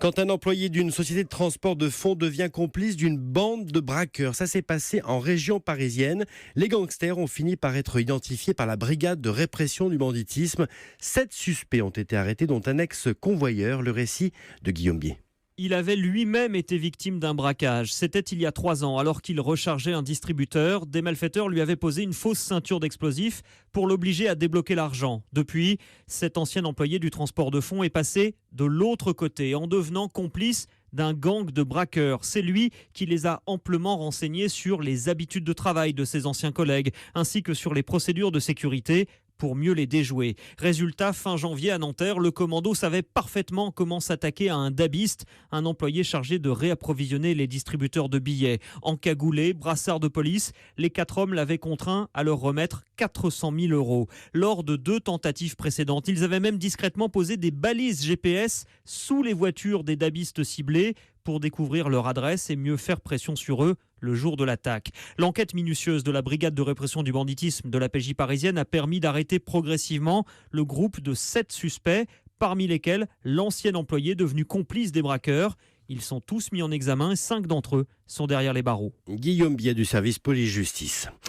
Quand un employé d'une société de transport de fonds devient complice d'une bande de braqueurs, ça s'est passé en région parisienne. Les gangsters ont fini par être identifiés par la brigade de répression du banditisme. 7 suspects ont été arrêtés, dont un ex-convoyeur. Le récit de Guillaume Bier. Il avait lui-même été victime d'un braquage. C'était il y a 3 ans, alors qu'il rechargeait un distributeur. Des malfaiteurs lui avaient posé une fausse ceinture d'explosifs pour l'obliger à débloquer l'argent. Depuis, cet ancien employé du transport de fonds est passé de l'autre côté en devenant complice d'un gang de braqueurs. C'est lui qui les a amplement renseignés sur les habitudes de travail de ses anciens collègues, ainsi que sur les procédures de sécurité pour mieux les déjouer. Résultat, fin janvier à Nanterre, le commando savait parfaitement comment s'attaquer à un dabiste, un employé chargé de réapprovisionner les distributeurs de billets. Encagoulé, brassard de police, les 4 hommes l'avaient contraint à leur remettre 400 000 euros. Lors de 2 tentatives précédentes, ils avaient même discrètement posé des balises GPS sous les voitures des dabistes ciblés pour découvrir leur adresse et mieux faire pression sur eux le jour de l'attaque. L'enquête minutieuse de la brigade de répression du banditisme de la PJ parisienne a permis d'arrêter progressivement le groupe de 7 suspects, parmi lesquels l'ancien employé devenu complice des braqueurs. Ils sont tous mis en examen et 5 d'entre eux sont derrière les barreaux. Guillaume Bier du service police-justice.